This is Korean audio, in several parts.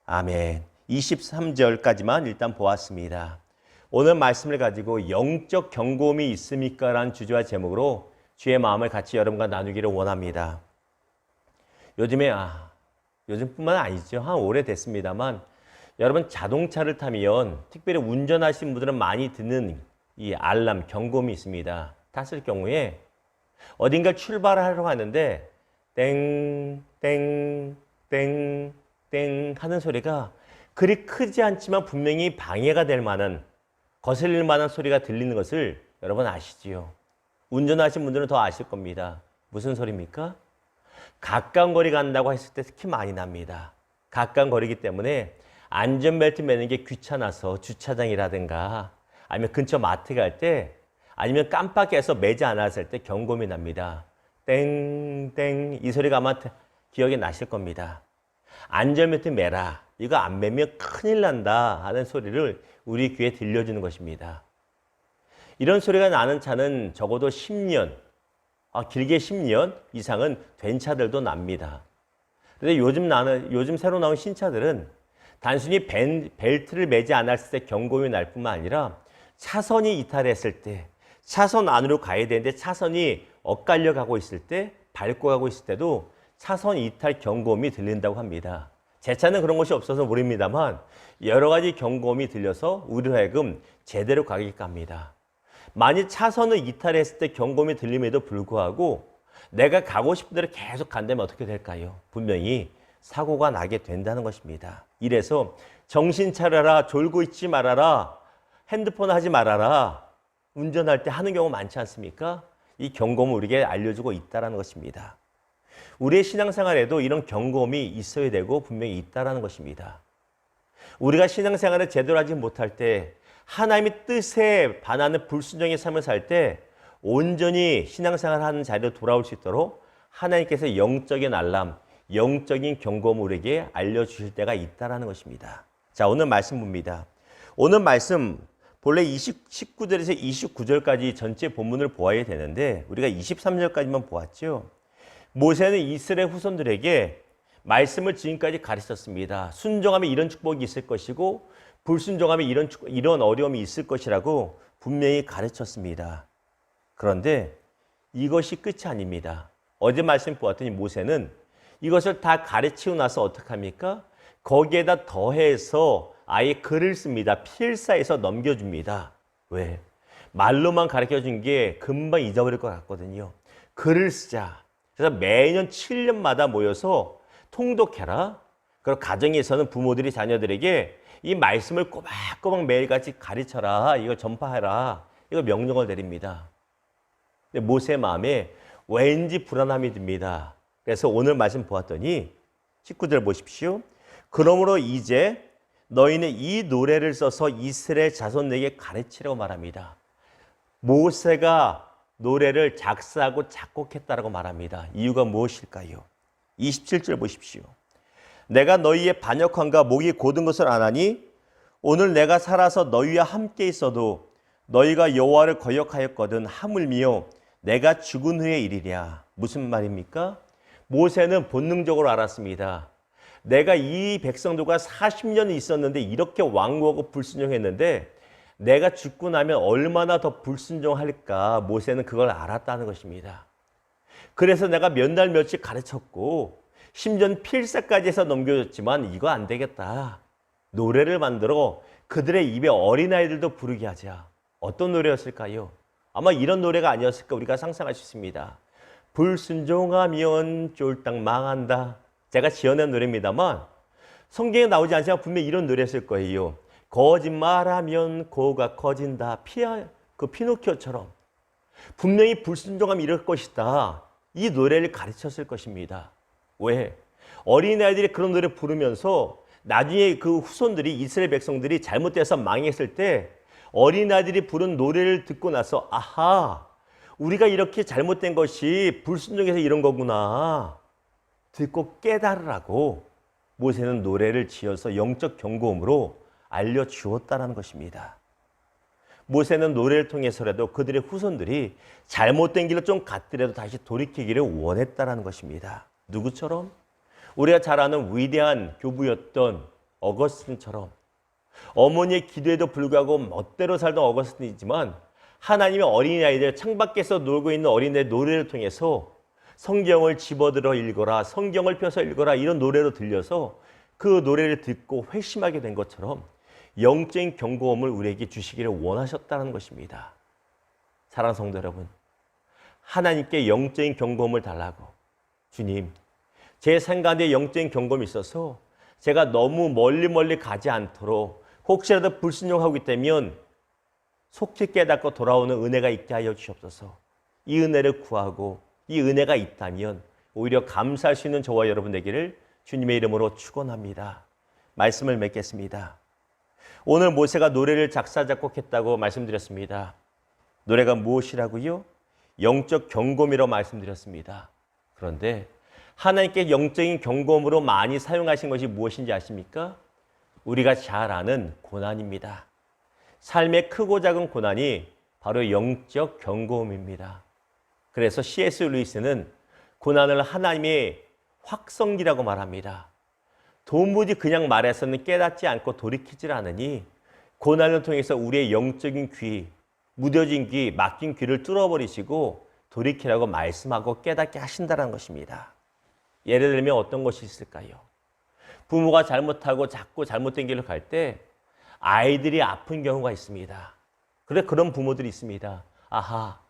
아멘. 23절까지만 일단 보았습니다. 오늘 말씀을 가지고 영적 경고음이 있습니까? 라는 주제와 제목으로 주의 마음을 같이 여러분과 나누기를 원합니다. 요즘뿐만 아니죠. 한 오래됐습니다만 여러분 자동차를 타면 특별히 운전하시는 분들은 많이 듣는 이 알람, 경고음이 있습니다. 탔을 경우에 어딘가 출발하려고 하는데 땡, 땡, 땡, 땡 하는 소리가 그리 크지 않지만 분명히 방해가 될 만한, 거슬릴 만한 소리가 들리는 것을 여러분 아시지요? 운전하시는 분들은 더 아실 겁니다. 무슨 소리입니까? 가까운 거리 간다고 했을 때 특히 많이 납니다. 가까운 거리이기 때문에 안전벨트 매는 게 귀찮아서 주차장이라든가 아니면 근처 마트 갈 때 아니면 깜빡해서 매지 않았을 때 경고음이 납니다. 땡땡 이 소리가 아마 기억이 나실 겁니다. 안전벨트 매라. 이거 안 매면 큰일 난다 하는 소리를 우리 귀에 들려주는 것입니다. 이런 소리가 나는 차는 적어도 10년, 길게 10년 이상은 된 차들도 납니다. 그런데 요즘 새로 나온 신차들은 단순히 벨트를 매지 않았을 때 경고음이 날 뿐만 아니라 차선이 이탈했을 때, 차선 안으로 가야 되는데 차선이 엇갈려 가고 있을 때, 밟고 가고 있을 때도 차선 이탈 경고음이 들린다고 합니다. 제 차는 그런 것이 없어서 모릅니다만 여러 가지 경고음이 들려서 우리로 하여금 제대로 가게끔 합니다. 만약 차선을 이탈했을 때 경고음이 들림에도 불구하고 내가 가고 싶은 대로 계속 간다면 어떻게 될까요? 분명히 사고가 나게 된다는 것입니다. 이래서 정신 차려라, 졸고 있지 말아라, 핸드폰 하지 말아라, 운전할 때 하는 경우 많지 않습니까? 이 경고음을 우리에게 알려주고 있다는 것입니다. 우리의 신앙생활에도 이런 경고음이 있어야 되고 분명히 있다는 것입니다. 우리가 신앙생활을 제대로 하지 못할 때, 하나님의 뜻에 반하는 불순종의 삶을 살 때 온전히 신앙생활을 하는 자리로 돌아올 수 있도록 하나님께서 영적인 알람, 영적인 경고음을 우리에게 알려주실 때가 있다는 것입니다. 자, 오늘 말씀 봅니다. 오늘 말씀 본래 19절에서 29절까지 전체 본문을 보아야 되는데 우리가 23절까지만 보았죠. 모세는 이스라엘 후손들에게 말씀을 지금까지 가르쳤습니다. 순종하면 이런 축복이 있을 것이고 불순종하면 이런 어려움이 있을 것이라고 분명히 가르쳤습니다. 그런데 이것이 끝이 아닙니다. 어제 말씀 보았더니 모세는 이것을 다 가르치고 나서 어떻게 합니까? 거기에다 더해서 아예 글을 씁니다. 필사해서 넘겨줍니다. 왜? 말로만 가르쳐준 게 금방 잊어버릴 것 같거든요. 글을 쓰자. 그래서 매년 7년마다 모여서 통독해라. 그리고 가정에서는 부모들이 자녀들에게 이 말씀을 꼬박꼬박 매일같이 가르쳐라. 이거 전파해라. 이거 명령을 내립니다. 근데 모세의 마음에 왠지 불안함이 듭니다. 그래서 오늘 말씀 보았더니 19절 보십시오. 그러므로 이제 너희는 이 노래를 써서 이스라엘 자손에게 가르치라고 말합니다. 모세가 노래를 작사하고 작곡했다라고 말합니다. 이유가 무엇일까요? 27절 보십시오. 내가 너희의 반역함과 목이 곧은 것을 아나니 오늘 내가 살아서 너희와 함께 있어도 너희가 여호와를 거역하였거든 하물며 내가 죽은 후의 일이랴. 무슨 말입니까? 모세는 본능적으로 알았습니다. 내가 이 백성들과 40년 있었는데 이렇게 완고하고 불순종했는데 내가 죽고 나면 얼마나 더 불순종할까? 모세는 그걸 알았다는 것입니다. 그래서 내가 몇 날 며칠 가르쳤고 심지어 필사까지 해서 넘겨줬지만 이거 안 되겠다. 노래를 만들어 그들의 입에 어린아이들도 부르게 하자. 어떤 노래였을까요? 아마 이런 노래가 아니었을까 우리가 상상할 수 있습니다. 불순종하면 쫄딱 망한다. 제가 지어낸 노래입니다만 성경에 나오지 않지만 분명히 이런 노래였을 거예요. 거짓말하면 코가 커진다. 피노키오처럼 분명히 불순종하면 이럴 것이다. 이 노래를 가르쳤을 것입니다. 왜? 어린아이들이 그런 노래 부르면서 나중에 그 후손들이 이스라엘 백성들이 잘못돼서 망했을 때 어린아이들이 부른 노래를 듣고 나서 아하, 우리가 이렇게 잘못된 것이 불순종해서 이런 거구나 듣고 깨달으라고 모세는 노래를 지어서 영적 경고음으로 알려주었다는 것입니다. 모세는 노래를 통해서라도 그들의 후손들이 잘못된 길로 좀 갔더라도 다시 돌이키기를 원했다는 것입니다. 누구처럼? 우리가 잘 아는 위대한 교부였던 어거스틴처럼 어머니의 기도에도 불구하고 멋대로 살던 어거스틴이지만 하나님의 어린아이들, 창밖에서 놀고 있는 어린애의 노래를 통해서 성경을 집어들어 읽어라, 성경을 펴서 읽어라 이런 노래로 들려서 그 노래를 듣고 회심하게 된 것처럼 영적인 경고함을 우리에게 주시기를 원하셨다는 것입니다. 사랑하는 성도 여러분, 하나님께 영적인 경고함을 달라고, 주님, 제 삶 가운데 영적인 경고함이 있어서 제가 너무 멀리 가지 않도록 혹시라도 불순종하고 있다면 속히 깨닫고 돌아오는 은혜가 있게 하여 주시옵소서. 이 은혜를 구하고 이 은혜가 있다면 오히려 감사할 수 있는 저와 여러분 되기를 주님의 이름으로 축원합니다. 말씀을 맺겠습니다. 오늘 모세가 노래를 작사 작곡했다고 말씀드렸습니다. 노래가 무엇이라고요? 영적 경고음이라고 말씀드렸습니다. 그런데 하나님께 영적인 경고음으로 많이 사용하신 것이 무엇인지 아십니까? 우리가 잘 아는 고난입니다. 삶의 크고 작은 고난이 바로 영적 경고음입니다. 그래서 C.S. 루이스는 고난을 하나님의 확성기라고 말합니다. 도무지 그냥 말해서는 깨닫지 않고 돌이키질 않으니 고난을 통해서 우리의 영적인 귀, 무뎌진 귀, 막힌 귀를 뚫어버리시고 돌이키라고 말씀하고 깨닫게 하신다는 것입니다. 예를 들면 어떤 것이 있을까요? 부모가 잘못하고 자꾸 잘못된 길로 갈 때 아이들이 아픈 경우가 있습니다. 그런 부모들이 있습니다. 아하,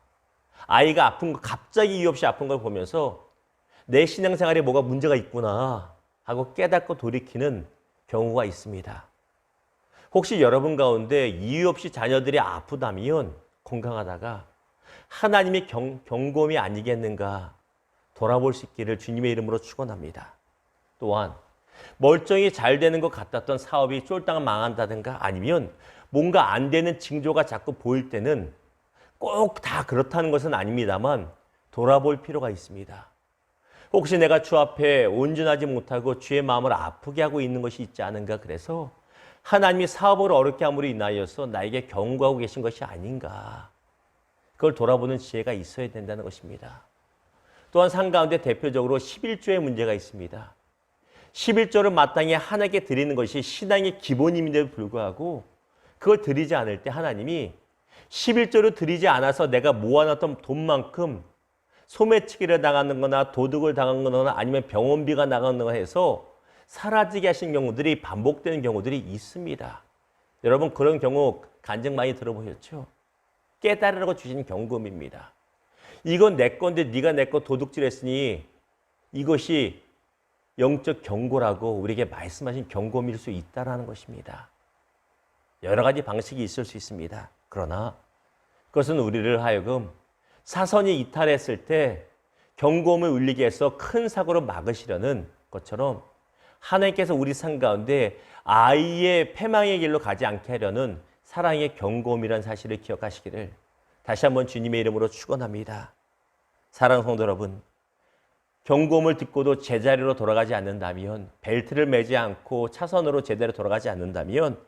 아이가 아픈 거, 갑자기 이유 없이 아픈 걸 보면서 내 신앙생활에 뭐가 문제가 있구나 하고 깨닫고 돌이키는 경우가 있습니다. 혹시 여러분 가운데 이유 없이 자녀들이 아프다면 건강하다가 하나님의 경고음이 아니겠는가 돌아볼 수 있기를 주님의 이름으로 축원합니다. 또한 멀쩡히 잘 되는 것 같았던 사업이 쫄딱 망한다든가 아니면 뭔가 안 되는 징조가 자꾸 보일 때는 꼭 다 그렇다는 것은 아닙니다만 돌아볼 필요가 있습니다. 혹시 내가 주 앞에 온전하지 못하고 주의 마음을 아프게 하고 있는 것이 있지 않은가, 그래서 하나님이 사업을 어렵게 함으로 인하여서 나에게 경고하고 계신 것이 아닌가, 그걸 돌아보는 지혜가 있어야 된다는 것입니다. 또한 삶 가운데 대표적으로 11조의 문제가 있습니다. 11조를 마땅히 하나님께 드리는 것이 신앙의 기본임에도 불구하고 그걸 드리지 않을 때 하나님이 11조를 드리지 않아서 내가 모아놨던 돈만큼 소매치기를 당하는 거나 도둑을 당한 거나 아니면 병원비가 나가는 거나 해서 사라지게 하신 경우들이 반복되는 경우들이 있습니다. 여러분 그런 경우 간증 많이 들어보셨죠? 깨달으라고 주신 경고음입니다. 이건 내 건데 네가 내 거 도둑질했으니 이것이 영적 경고라고 우리에게 말씀하신 경고음일 수 있다는 것입니다. 여러 가지 방식이 있을 수 있습니다. 그러나 그것은 우리를 하여금 사선이 이탈했을 때 경고음을 울리게 해서 큰 사고를 막으시려는 것처럼 하나님께서 우리 삶 가운데 아이의 패망의 길로 가지 않게 하려는 사랑의 경고음이라는 사실을 기억하시기를 다시 한번 주님의 이름으로 축원합니다. 사랑하는 성도 여러분, 경고음을 듣고도 제자리로 돌아가지 않는다면, 벨트를 매지 않고 차선으로 제대로 돌아가지 않는다면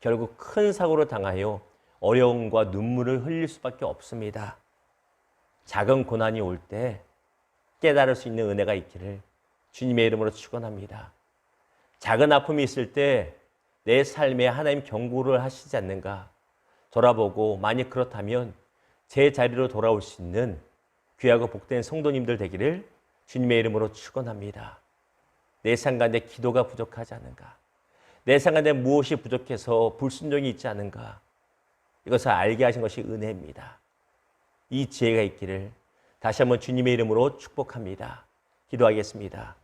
결국 큰 사고를 당하여 어려움과 눈물을 흘릴 수밖에 없습니다. 작은 고난이 올 때 깨달을 수 있는 은혜가 있기를 주님의 이름으로 축원합니다. 작은 아픔이 있을 때 내 삶에 하나님 경고를 하시지 않는가 돌아보고, 만약 그렇다면 제 자리로 돌아올 수 있는 귀하고 복된 성도님들 되기를 주님의 이름으로 축원합니다. 내 삶 가운데 기도가 부족하지 않은가, 내 삶 가운데 무엇이 부족해서 불순종이 있지 않은가, 이것을 알게 하신 것이 은혜입니다. 이 지혜가 있기를 다시 한번 주님의 이름으로 축복합니다. 기도하겠습니다.